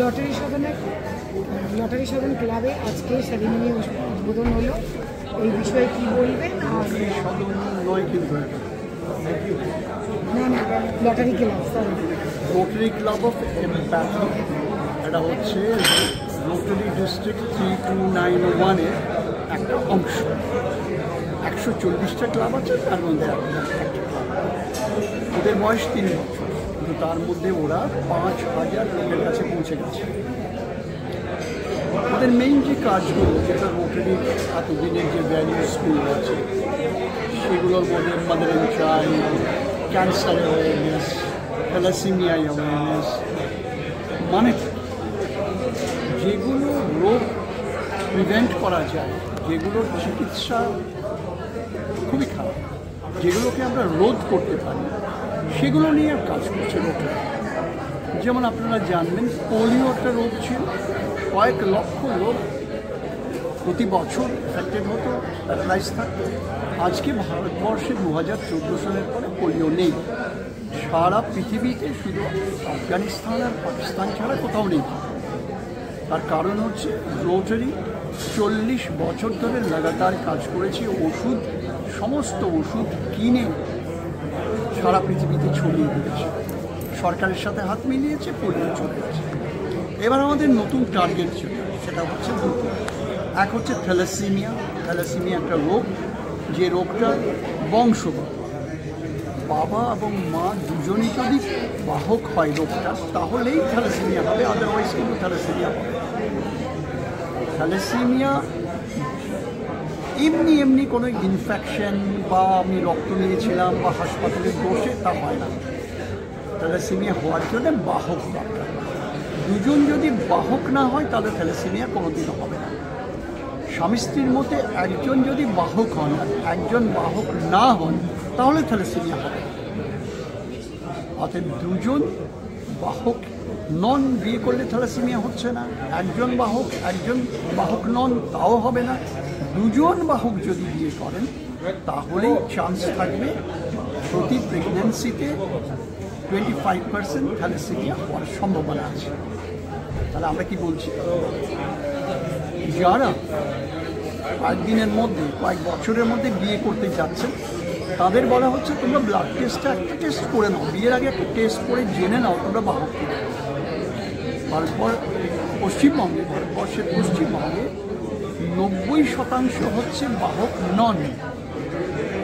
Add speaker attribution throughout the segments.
Speaker 1: Lottery সদন ক্লাবে আজকে ceremony উদ্বোধন হলো, এই বিষয়ে কি বলবেন?
Speaker 2: নয় কিন্তু
Speaker 1: না lottery club,
Speaker 2: Rotary Club of empathy, এটা হচ্ছে রোটারি ডিস্ট্রিক্ট 3291-এর একটা অংশ। 140টা ক্লাব আছে, তার মধ্যে একটা ক্লাব। ওদের বয়স 3 বছর, কিন্তু তার মধ্যে ওরা 5000 লোকের কাছে পৌঁছে গেছে। ওদের মেইন যে কাজগুলো, যেটা রোটারি এতদিনের যে ভ্যালিউ স্কুল আছে, সেগুলোর মধ্যে mother and child, cancer awareness, thalassemia awareness, মানে যেগুলো রোগ প্রিভেন্ট করা যায়, যেগুলোর চিকিৎসা খুবই খারাপ, যেগুলোকে আমরা রোধ করতে পারি, সেগুলো নিয়ে কাজ করছে রোটারি। যেমন আপনারা জানবেন, পোলিও একটা রোগ ছিল, কয়েক লক্ষ লোক প্রতি বছর এফেক্টেড হতো, প্যারালাইজ থাকতো। আজকে ভারতবর্ষে 2014 সালের পরে পোলিও নেই। সারা পৃথিবীতে শুধু আফগানিস্তান আর পাকিস্তান ছাড়া কোথাও নেই। তার কারণ হচ্ছে রোটারি 40 বছর ধরে লাগাতার কাজ করেছে, ওষুধ, সমস্ত ওষুধ কিনে সারা পৃথিবীতে ছড়িয়ে দিয়েছে, সরকারের সাথে হাত মিলিয়েছে, পোলিও চলে গেছে। এবার আমাদের নতুন টার্গেট ছিল, সেটা হচ্ছে দুটো। এক হচ্ছে থ্যালাসেমিয়া। থ্যালাসেমিয়া একটা রোগ, যে রোগটা বংশগত। বাবা এবং মা দুজনই যদি বাহক হয় রোগটা, তাহলেই থ্যালাসেমিয়া হবে, আদারওয়াইজ কিন্তু থ্যালাসেমিয়া হবে। থ্যালাসেমিয়া এমনি কোনো ইনফেকশন বা আমি রক্ত নিয়েছিলাম বা হাসপাতালে বসে তা হয় না। থ্যালাসেমিয়া হওয়ার জন্য বাহক দরকার। দুজন যদি বাহক না হয়, তাহলে থ্যালাসেমিয়া কোনোদিনও হবে না। স্বামী স্ত্রীর মধ্যে একজন যদি বাহক হন আর একজন বাহক না হন, তাহলে থ্যালাসেমিয়া হবে। অর্থাৎ দুজন বাহক নন, বিয়ে করলে থ্যালাসেমিয়া হচ্ছে না। একজন বাহক নন, তাও হবে না। দুজন বাহক যদি বিয়ে করেন, তাহলেই চান্স থাকবে প্রতি প্রেগনেন্সিতে 25% থ্যালাসেমিয়া হওয়ার সম্ভাবনা আছে। তাহলে আমরা কি বলছি, যারা কয়েকদিনের মধ্যে, কয়েক বছরের মধ্যে বিয়ে করতে যাচ্ছেন, তাদের বলা হচ্ছে তোমরা ব্লাড টেস্টটা একটা টেস্ট করে নাও, বিয়ের আগে একটা টেস্ট করে জেনে নাও তোমরা বাহক। ভারতবর্ষের পশ্চিমবঙ্গে 90% হচ্ছে বাহক নন,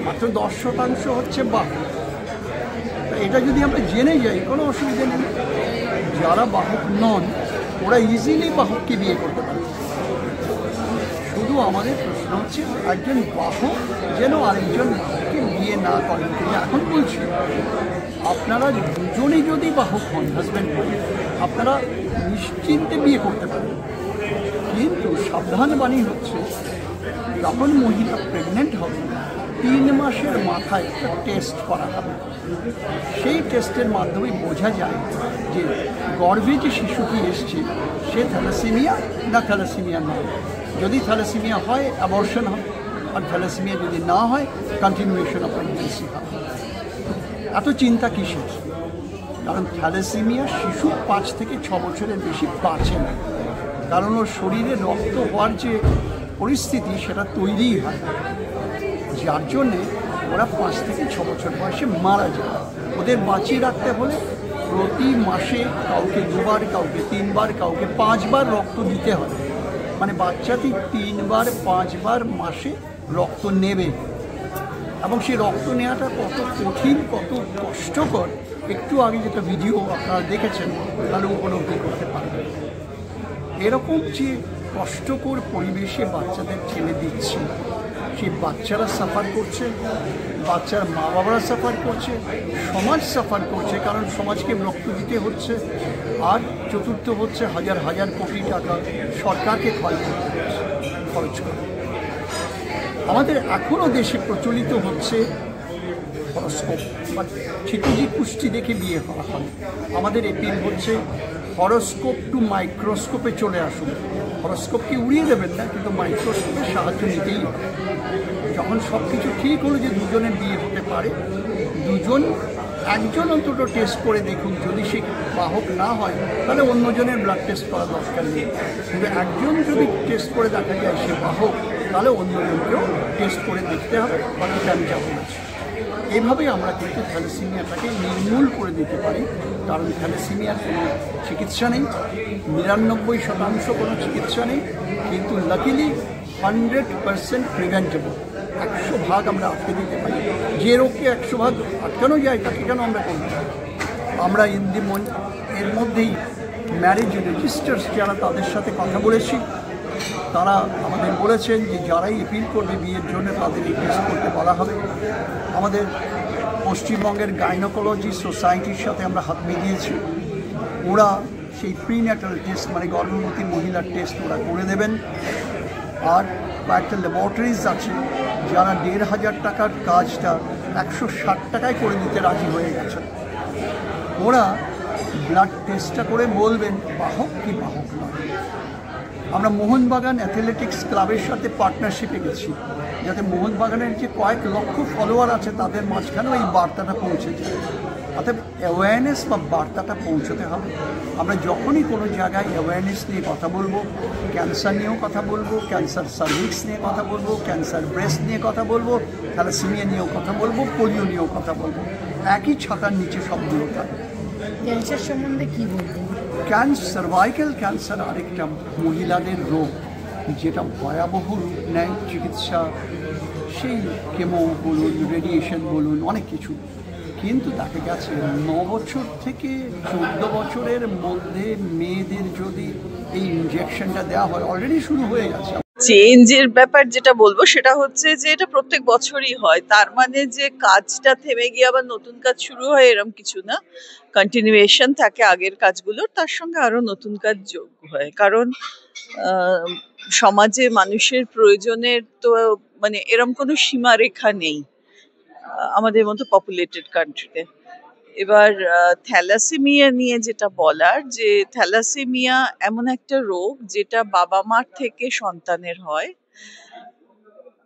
Speaker 2: মাত্র 10% হচ্ছে বাহক। এটা যদি আমরা জেনে যাই, কোনো অসুবিধা নেই। যারা বাহক নন, ওরা ইজিলি বাহককে বিয়ে করতে পারে। শুধু আমাদের প্রশ্ন হচ্ছে, একজন বাহক যেন আরেকজন বাহককে বিয়ে না করেন। কিন্তু এখন বলছি, আপনারা দুজনেই যদি বাহক হন, হাজব্যান্ড ওয়াইফ, আপনারা নিশ্চিন্তে বিয়ে করতে পারেন। কিন্তু সাবধান বাণী হচ্ছে, যখন মহিলা প্রেগনেন্ট হবে, 3 মাসের মাথায় একটা টেস্ট করা হবে। সেই টেস্টের মাধ্যমে বোঝা যায় যে গর্ভে যে শিশুটি এসছে, সে থ্যালাসেমিয়া না থ্যালাসেমিয়া নয়। যদি থ্যালাসেমিয়া হয়, অ্যাবর্শন হবে, আর থ্যালাসেমিয়া যদি না হয়, কন্টিনিউয়েশন অফ প্রেগন্যান্সি হবে। এত চিন্তা কিসের? কারণ থ্যালাসেমিয়া শিশু 5 থেকে 6 বছরের বেশি বাঁচে না, কারণ ওর শরীরে রক্ত হওয়ার যে পরিস্থিতি, সেটা তৈরি হয়, যার জন্যে ওরা 5 থেকে 6 বছর বয়সে মারা যায়। ওদের বাঁচিয়ে রাখতে হলে প্রতি মাসে কাউকে 2 বার, কাউকে 3 বার, কাউকে 5 বার রক্ত দিতে হবে। মানে বাচ্চাটি 3 বার 5 বার মাসে রক্ত নেবে, এবং সেই রক্ত নেওয়াটা কত কঠিন, কত কষ্টকর, একটু আগে যেটা ভিডিও আপনারা দেখেছেন, তাহলে উপলব্ধি করতে পারবেন। এরকম যে কষ্টকর পরিবেশে বাচ্চাদের ছেড়ে দিচ্ছে, সেই বাচ্চারা সাফার করছে, বাচ্চার মা বাবারা সাফার করছে, সমাজ সাফার করছে, কারণ সমাজকে রক্ত দিতে হচ্ছে। আর চতুর্থ হচ্ছে, হাজার হাজার কোটি টাকা সরকারকে খরচ করে। আমাদের এখনও দেশে প্রচলিত হচ্ছে হরস্কোপ বা ঠিকুজি কুষ্টি দেখে বিয়ে করা হয়। আমাদের এপিল হচ্ছে, হরস্কোপ টু মাইক্রোস্কোপে চলে আসুন। হরস্কোপকে উড়িয়ে দেবেন না, কিন্তু মাইক্রোস্কোপের সাহায্য নিতেই হবে। যখন সব কিছু ঠিক হলো যে দুজনের বিয়ে হতে পারে, দুজন একজন অন্তত টেস্ট করে দেখুন, যদি সে বাহক না হয় তাহলে অন্যজনের ব্লাড টেস্ট করা দরকার নেই। কিন্তু একজন যদি টেস্ট করে দেখা যায় সে বাহক, তাহলে অন্যজনকেও টেস্ট করে দেখতে হবে, বাকিটা আমি যাবো না। এইভাবেই আমরা কিন্তু থ্যালাসেমিয়াটাকে নির্মূল করে দিতে পারি। কারণ থ্যালাসেমিয়ার কোনো চিকিৎসা নেই, 99% কোনো চিকিৎসা নেই, কিন্তু লাকিলি 100% প্রিভেন্টেবল। 100% আমরা আটকে দিতে পারি। যে রোগকে 100% আটকানো যায় তাকে কেন আমরা করব? আমরা এর মধ্যেই ম্যারেজ রেজিস্টার্স যারা, তাদের সাথে কথা বলেছি। তারা আমাদের বলেছেন যে যারাই অ্যাপিল করবে বিয়ের জন্য তাদের এই টেস্ট করতে বলা হবে। আমাদের পশ্চিমবঙ্গের গাইনোকোলজি সোসাইটির সাথে আমরা হাত মিলিয়েছি। ওরা সেই প্রিন্যাটাল টেস্ট, মানে গর্ভবতী মহিলার টেস্ট ওরা করে দেবেন। আর কয়েকটা ল্যাবরেটরিজ আছে যারা 1,500 টাকার কাজটা 160 টাকায় করে দিতে রাজি হয়ে গেছেন। ওরা ব্লাড টেস্টটা করে বলবেন বাহক কি বাহক নয়। আমরা মোহনবাগান অ্যাথলেটিক্স ক্লাবের সাথে পার্টনারশিপে গেছি, যাতে মোহনবাগানের যে কয়েক লক্ষ ফলোয়ার আছে তাদের মাঝখানেও এই বার্তাটা পৌঁছে যায়। অর্থাৎ অ্যাওয়ারনেস বা বার্তাটা পৌঁছতে হবে। আমরা যখনই কোনো জায়গায় অ্যাওয়ারনেস নিয়ে কথা বলবো, ক্যান্সার নিয়েও কথা বলবো, ক্যান্সার সার্ভিক্স নিয়ে কথা বলবো, ক্যান্সার ব্রেস্ট নিয়ে কথা বলবো, থ্যালাসেমিয়া নিয়েও কথা বলবো, পোলিও নিয়েও কথা বলবো, একই ছাতার নিচে সবগুলো থাকবে।
Speaker 1: ক্যান্সার সম্বন্ধে কী বলবেন?
Speaker 2: সার্ভাইকাল ক্যান্সার আরেকটা মহিলাদের রোগ, যেটা ভয়াবহ রূপ নেয়। চিকিৎসা সেই কেমো বলুন, রেডিয়েশন বলুন, অনেক কিছু। কিন্তু দেখা গেছে 9 বছর থেকে 14 বছরের মধ্যে মেয়েদের যদি এই ইনজেকশনটা দেওয়া হয়, অলরেডি শুরু হয়ে গেছে।
Speaker 3: চেঞ্জের ব্যাপার যেটা বলবো সেটা হচ্ছে যে এটা প্রত্যেক বছরই হয়, তার মানে যে কাজটা থেমে গিয়ে আবার নতুন কাজ শুরু হয় এরকম কিছু না। কন্টিনিউয়েশন থাকে আগের কাজগুলোর, তার সঙ্গে আরো নতুন কাজ যোগ হয়। কারণ সমাজে মানুষের প্রয়োজনের তো মানে এরকম কোনো সীমারেখা নেই আমাদের মতো পপুলেটেড কান্ট্রিতে। এবার থ্যালাসেমিয়া নিয়ে যেটা বলার, যে থ্যালাসেমিয়া এমন একটা রোগ যেটা বাবা মার থেকে সন্তানের হয়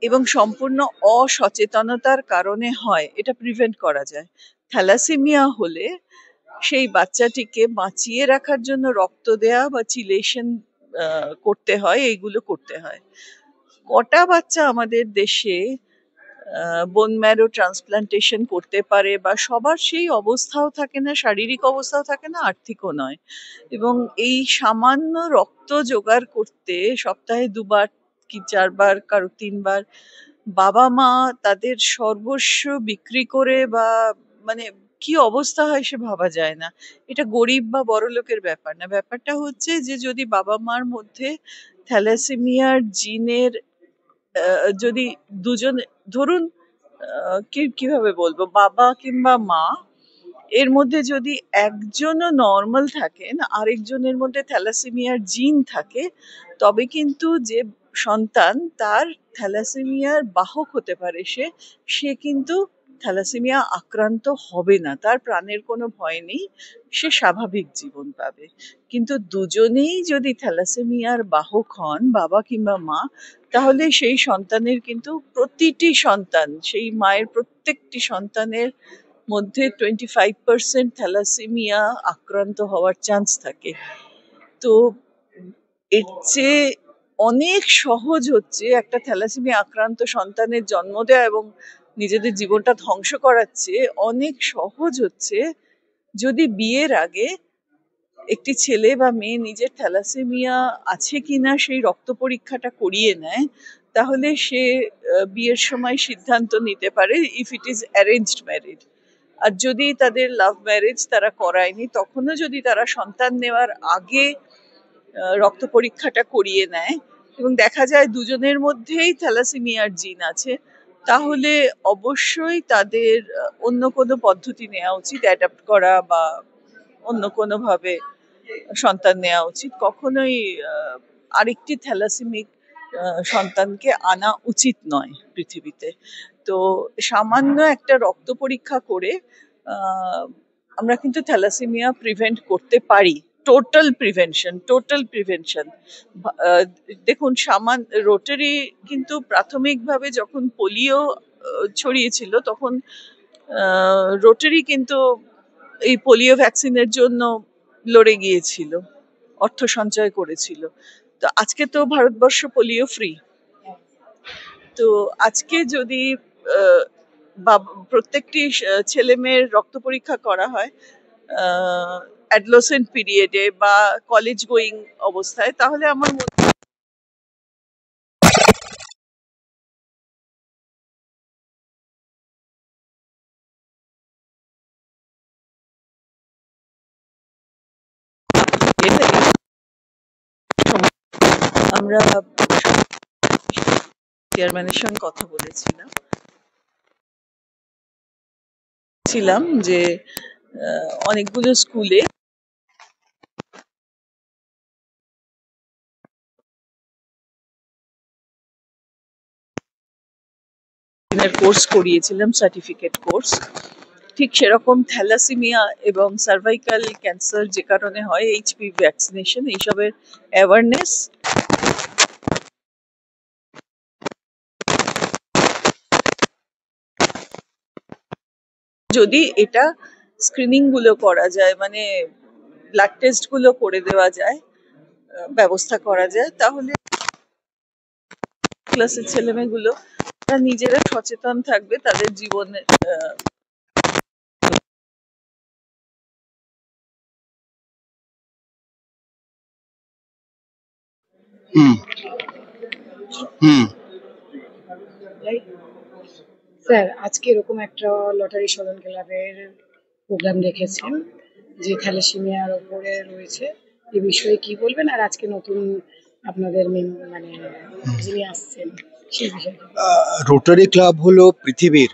Speaker 3: এবং সম্পূর্ণ অসচেতনতার কারণে হয়। এটা প্রিভেন্ট করা যায়। থ্যালাসেমিয়া হলে সেই বাচ্চাটিকে বাঁচিয়ে রাখার জন্য রক্ত দেয়া বা চিলেশন করতে হয়, এইগুলো করতে হয়। কটা বাচ্চা আমাদের দেশে বোন ম্যারো ট্রান্সপ্লান্টেশন করতে পারে, বা সবার সেই অবস্থাও থাকে না, শারীরিক অবস্থাও থাকে না, আর্থিকও নয়। এবং এই সামান্য রক্ত জোগাড় করতে সপ্তাহে 2বার কি 4বার, কারো 3বার বাবা মা তাদের সর্বস্ব বিক্রি করে, বা মানে কি অবস্থা হয় সে ভাবা যায় না। এটা গরিব বা বড়লোকের ব্যাপার না, ব্যাপারটা হচ্ছে যে যদি বাবা মার মধ্যে থ্যালাসেমিয়ার জিনের যদি দুজন, ধরুন কিভাবে বলবো, বাবা কিংবা মা এর মধ্যে যদি একজনও নর্মাল থাকেন, আরেকজনের মধ্যে থ্যালাসেমিয়ার জিন থাকে, তবে কিন্তু যে সন্তান তার থ্যালাসেমিয়ার বাহক হতে পারে, সে কিন্তু থ্যালাসেমিয়া আক্রান্ত হবে না, তার প্রাণের কোনো ভয় নেই, সে স্বাভাবিক জীবন পাবে। কিন্তু দুজনেই যদি থ্যালাসেমিয়ার বাহক হন, বাবা কিংবা মা, তাহলে সেই সন্তানের কিন্তু প্রতিটি সন্তান, সেই মায়ের প্রত্যেকটি সন্তানের মধ্যে 25% থ্যালাসেমিয়া আক্রান্ত হওয়ার চান্স থাকে। তো এর চেয়ে অনেক সহজ হচ্ছে একটা থ্যালাসেমিয়া আক্রান্ত সন্তানের জন্ম দেওয়া এবং নিজেদের জীবনটা ধ্বংস করার চেয়ে অনেক সহজ হচ্ছে যদি বিয়ের আগে একটি ছেলে বা মেয়ে নিজের থ্যালাসেমিয়া আছে কিনা সেই রক্ত পরীক্ষাটা করিয়ে নেয়, তাহলে সে বিয়ের সময় সিদ্ধান্ত নিতে পারে if it is arranged marriage. আর যদি তাদের লাভ ম্যারেজ তারা করায়নি, তখনও যদি তারা সন্তান নেওয়ার আগে রক্ত পরীক্ষাটা করিয়ে নেয় এবং দেখা যায় দুজনের মধ্যেই থ্যালাসেমিয়ার জিন আছে, তাহলে অবশ্যই তাদের অন্য কোনো পদ্ধতি নেওয়া উচিত, অ্যাডাপ্ট করা বা অন্য কোনো ভাবে সন্তান নেওয়া উচিত। কখনোই আরেকটি থ্যালাসেমিক সন্তানকে আনা উচিত নয় পৃথিবীতে। তো সামান্য একটা রক্ত পরীক্ষা করে আমরা কিন্তু থ্যালাসেমিয়া প্রিভেন্ট করতে পারি। Total prevention. দেখুন, রোটারি কিন্তু প্রাথমিকভাবে যখন পোলিও ছড়িয়েছিল তখন রোটারি কিন্তু এই পোলিও ভ্যাকসিনের জন্য লড়ে গিয়েছিল, অর্থ সঞ্চয় করেছিল। তো আজকে তো ভারতবর্ষ পোলিও ফ্রি। তো আজকে যদি আহ, প্রত্যেকটি ছেলে মেয়ের রক্ত পরীক্ষা করা হয় অ্যাডলোসেন্ট পিরিয়ডে বা কলেজ গোয়িং অবস্থায়, তাহলে আমার মনে আমরা চেয়ারম্যানের সঙ্গে কথা বলেছিলাম যে অনেকগুলো স্কুলে কোর্স করিয়েছিলাম, সার্টিফিকেট কোর্স। ঠিক সেরকম থ্যালাসিমিয়া এবং সার্ভাইকাল ক্যান্সার যে কারণে হয়, এইচপিভি ভ্যাকসিনেশন, এইসবের অ্যাওয়ারনেস যদি এটা স্ক্রিনিং গুলো করা যায়, মানে ব্লাড টেস্ট গুলো করে দেওয়া যায়, ব্যবস্থা করা যায়, তাহলে ক্লাসের ছেলেমেয়েগুলো তারা নিজেরা সচেতন থাকবে তাদের জীবনে।
Speaker 1: স্যার, আজকে এরকম একটা লটারি সদন ক্লাবের প্রোগ্রাম রেখেছেন যে থ্যালাসেমিয়ার উপরে রয়েছে, এই বিষয়ে কি বলবেন? আর আজকে নতুন আপনাদের মানে যিনি আসছেন সেই বিষয়ে
Speaker 4: রোটারি ক্লাব হলো পৃথিবীর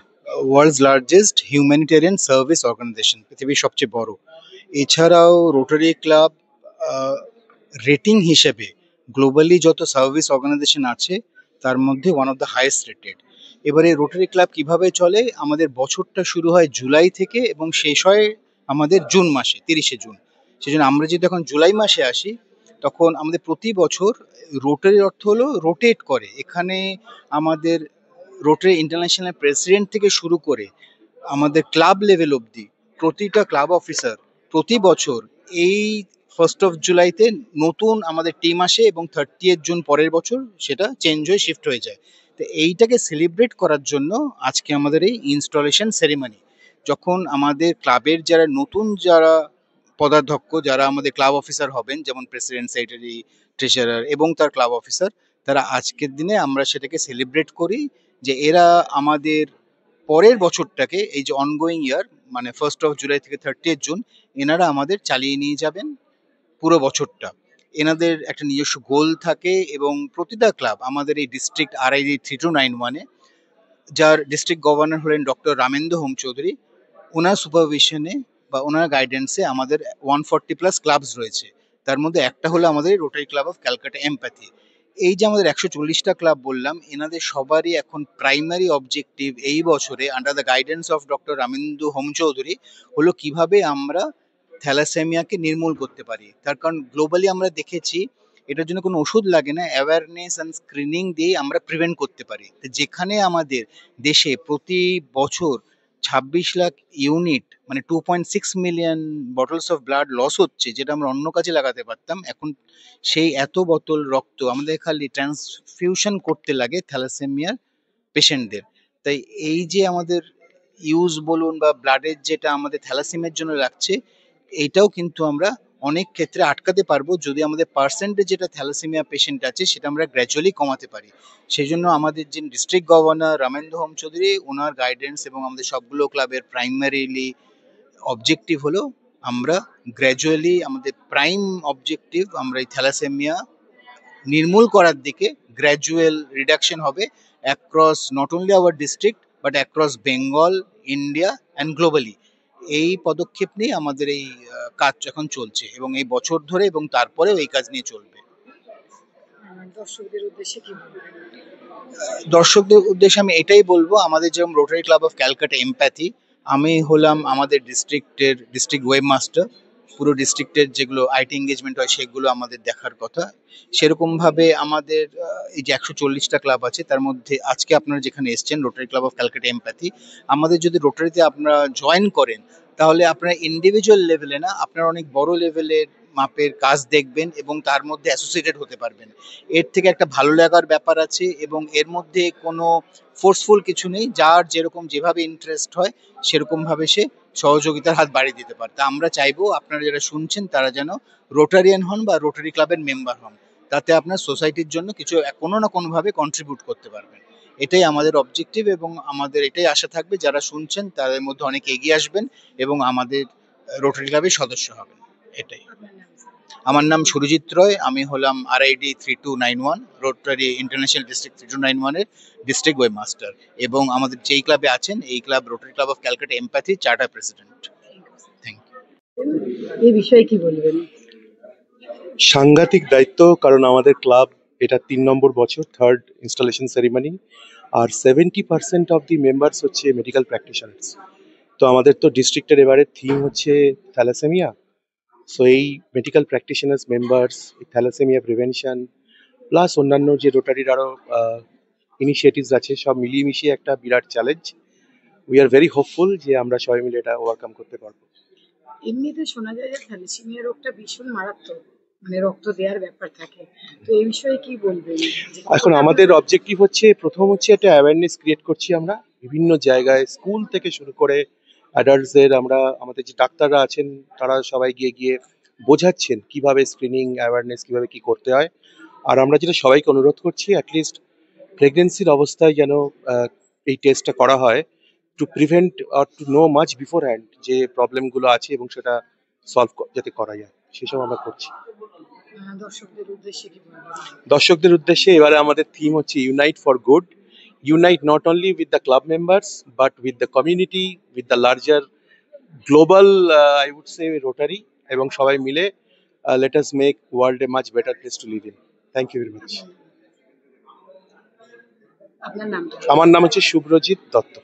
Speaker 4: world's largest humanitarian service organisation, পৃথিবীর সবচেয়ে বড়। এছাড়াও রোটারি ক্লাব রেটিং হিসেবে গ্লোবালি যত সার্ভিস অর্গানাইজেশন আছে তার মধ্যে one of the highest rated. এবারে রোটারি ক্লাব কিভাবে চলে, আমাদের বছরটা শুরু হয় জুলাই থেকে এবং শেষ হয় আমাদের জুন মাসে, 30শে জুন। সেজন্য আমরা যদি এখন জুলাই মাসে আসি, তখন আমাদের প্রতি বছর রোটারির অর্থ হলো রোটেট করে। এখানে আমাদের রোটারি ইন্টারন্যাশনাল প্রেসিডেন্ট থেকে শুরু করে আমাদের ক্লাব লেভেল অবধি প্রতিটা ক্লাব অফিসার প্রতি বছর এই 1st অফ জুলাইতে নতুন আমাদের টিম আসে এবং 30th জুন পরের বছর সেটা চেঞ্জ হয়ে শিফট হয়ে যায়। তো এইটাকে সেলিব্রেট করার জন্য আজকে আমাদের এই ইনস্টলেশন সেরিমনি। যখন আমাদের ক্লাবের যারা পদাধ্যক্ষ, যারা আমাদের ক্লাব অফিসার হবেন, যেমন প্রেসিডেন্ট, সেক্রেটারি, ট্রেজারার এবং তার ক্লাব অফিসার, তারা আজকের দিনে আমরা সেটাকে সেলিব্রেট করি যে এরা আমাদের পরের বছরটাকে, এই যে অনগোয়িং ইয়ার, মানে 1st অফ জুলাই থেকে 30th জুন, এনারা আমাদের চালিয়ে নিয়ে যাবেন পুরো বছরটা। এনাদের একটা নিজস্ব গোল থাকে এবং প্রতিটা ক্লাব আমাদের এই ডিস্ট্রিক্ট RID 3291-এ, যার ডিস্ট্রিক্ট গভর্নর হলেন ডক্টর রামেন্দ্র হোম চৌধুরী, ওনার সুপারভিশনে বা ওনার গাইডেন্সে আমাদের 140+ ক্লাবস রয়েছে। তার মধ্যে একটা হলো আমাদের rotary Club of Calcutta empathy. এই যে আমাদের 140টা ক্লাব বললাম, এনাদের সবারই এখন প্রাইমারি অবজেক্টিভ এই বছরে under the guidance of doctor Ramendra Hom Chowdhury হলো কিভাবে আমরা থ্যালাসেমিয়াকে নির্মূল করতে পারি। তার কারণ গ্লোবালি আমরা দেখেছি এটার জন্য কোনো ওষুধ লাগে না, অ্যাওয়ারনেস অ্যান্ড স্ক্রিনিং দিয়ে আমরা প্রিভেন্ট করতে পারি। যেখানে আমাদের দেশে প্রতি বছর 26 লাখ ইউনিট, মানে 2.6 million bottles of blood loss হচ্ছে, যেটা আমরা অন্য কাজে লাগাতে পারতাম, এখন সেই এত বোতল রক্ত আমাদের খালি ট্রান্সফিউশন করতে লাগে থ্যালাসেমিয়ার পেশেন্টদের। তাই এই যে আমাদের ইউজ বলুন বা ব্লাডের যেটা আমাদের থ্যালাসেমিয়ার জন্য লাগছে, এইটাও কিন্তু আমরা অনেক ক্ষেত্রে আটকাতে পারবো যদি আমাদের পার্সেন্টেজ যেটা থ্যালাসেমিয়া পেশেন্ট আছে সেটা আমরা গ্র্যাজুয়ালি কমাতে পারি। সেই জন্য আমাদের যে ডিস্ট্রিক্ট গভর্নর রামেন্দ্র হোম চৌধুরী, ওনার গাইডেন্স এবং আমাদের সবগুলো ক্লাবের প্রাইমারিলি অবজেক্টিভ হলো আমরা গ্র্যাজুয়ালি আমাদের প্রাইম অবজেক্টিভ আমরা এই থ্যালাসেমিয়া নির্মূল করার দিকে গ্র্যাজুয়াল রিডাকশন হবে across not only our district but across Bengal, India and globally. এই পদক্ষেপ নিয়ে আমাদের এই কাজ এখন চলছে এবং এই বছর ধরে এবং তারপরেও এই কাজ নিয়ে চলবে।
Speaker 1: দর্শকদের উদ্দেশ্যে কি বলবেন?
Speaker 4: দর্শকদের উদ্দেশ্যে আমি এটাই বলবো, আমাদের যেমন rotary Club of Calcutta empathy, আমি হলাম আমাদের ডিস্ট্রিক্টের ডিস্ট্রিক্ট ওয়েবমাস্টার, পুরো ডিস্ট্রিক্টের যেগুলো আইটি এঙ্গেজমেন্ট হয় সেগুলো আমাদের দেখার কথা। সেরকমভাবে আমাদের এই যে 140টা ক্লাব আছে তার মধ্যে আজকে আপনারা যেখানে এসছেন rotary Club of Calcutta empathy, আমাদের যদি রোটারিতে আপনারা জয়েন করেন তাহলে আপনারা ইন্ডিভিজুয়াল লেভেলে না, আপনারা অনেক বড় লেভেলের মাপের কাজ দেখবেন এবং তার মধ্যে অ্যাসোসিয়েটেড হতে পারবেন। এর থেকে একটা ভালো লাগার ব্যাপার আছে এবং এর মধ্যে কোনো ফোর্সফুল কিছু নেই, যার যেরকম যেভাবে ইন্টারেস্ট হয় সেরকম ভাবে সে সহযোগিতার হাত বাড়িয়ে দিতে পারে। তা আমরা চাইবো আপনারা যারা শুনছেন তারা যেন রোটারিয়ান হন বা রোটারি ক্লাবের মেম্বার হন, তাতে আপনার সোসাইটির জন্য কিছু কোনো না কোনোভাবে কন্ট্রিবিউট করতে পারবেন। এটাই আমাদের অবজেক্টিভ এবং আমাদের এটাই আশা থাকবে যারা শুনছেন তাদের মধ্যে অনেকে এগিয়ে আসবেন এবং আমাদের রোটারি ক্লাবের সদস্য হবেন। এটাই।
Speaker 1: আপনার নাম স্যার?
Speaker 4: আমার নাম সুরজিৎ রয়, আমি হলাম RID 3291 রোটারি ইন্টারন্যাশনাল ডিস্ট্রিক্ট 3291 এর ডিস্ট্রিক্ট ওয়েব মাস্টার এবং আমাদের যেই ক্লাবে আছেন এই club Rotary Club of Calcutta Empathy charter president. Thank you.
Speaker 1: এই বিষয়ে কি বলবেন?
Speaker 5: সাংঘাতিক দায়িত্ব, কারণ আমাদের ক্লাব এটা 3 নম্বর বছর, থার্ড ইনস্টলেশন সেরিমনি, আর 70% অফ দি মেম্বার্স হচ্ছে মেডিকেল প্র্যাকটিশনার্স। তো আমাদের তো ডিস্ট্রিক্টের এবারে থিম হচ্ছে থ্যালাসেমিয়া। সো এই medical practitioners members, thalassemia prevention plus অন্যান্য যে রোটারির আরও ইনিশিয়েটিভস আছে সব মিলিয়ে মিশিয়ে একটা বিরাট challenge. We are very hopeful যে আমরা সবাই মিলে এটা ওভারকাম করতে পারবো।
Speaker 1: এমনিতে শোনা যায় যে থ্যালাসেমিয়া রোগটা ভীষণ মারাত্মক, মানে রক্ত দেওয়ার ব্যাপার থাকে। তো এই বিষয়ে কি বলবেন? যে
Speaker 5: এখন
Speaker 1: কতটা
Speaker 5: আমাদের অবজেক্টিভ হচ্ছে, প্রথম হচ্ছে একটা অ্যাওয়ারনেস ক্রিয়েট করছি আমরা বিভিন্ন জায়গায়, স্কুল থেকে শুরু করে অ্যাডাল্টসদের। আমরা আমাদের যে ডাক্তাররা আছেন তারা সবাই গিয়ে গিয়ে বোঝাচ্ছেন কিভাবে স্ক্রিনিং অ্যাওয়ারনেস কিভাবে কি করতে হয়। আর আমরা যেটা সবাইকে অনুরোধ করছি, অ্যাটলিস্ট প্রেগনেন্সির অবস্থায় যেন এই টেস্টটা করা হয়, to prevent or to know much before hand যে প্রবলেমগুলো আছে এবং সেটা সলভ যাতে করা যায় সেসব আমরা করছি।
Speaker 1: দর্শকদের উদ্দেশ্যে কি বলবেন?
Speaker 5: দর্শকদের উদ্দেশ্যে এবারে আমাদের থিম হচ্ছে unite for good. Unite not only with the club members but with the community, with the larger global I would say Rotary, এবং সবাই মিলে let us make world a much better place to live in. Thank you very much.
Speaker 1: আপনার নামটা?
Speaker 5: আমার নাম হচ্ছে শুভ্রজিৎ দত্ত।